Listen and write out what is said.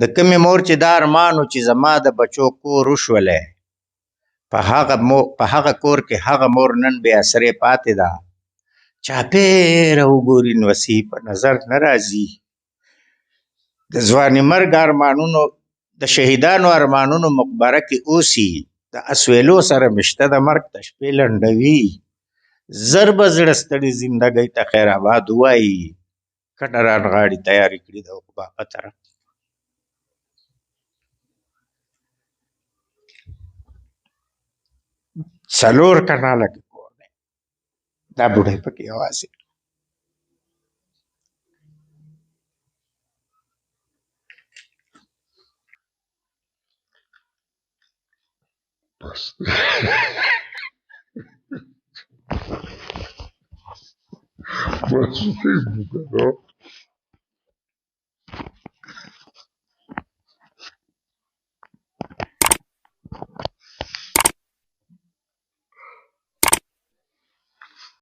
د کمې مور چې دا ارمانو چې زما د بچو کور وشولی په هغه کور کې هغه مور نن بې اثرې پاتې ده چاپېره وګوري نو وسې په نظر نه راځي د ځواني مرګ ارمانونو د شهیدانو ارمانونو مقبره کې اوسي د اسویلو سره مشته د مرګ ته شپې لنډوي زر به زړه ستړي زندګۍ ته خیر آباد ووایي کډران غاړي تیارې کړي د عقبا په طرف څلور کناله کې کور دی دا بوډۍ پکې یوازې بس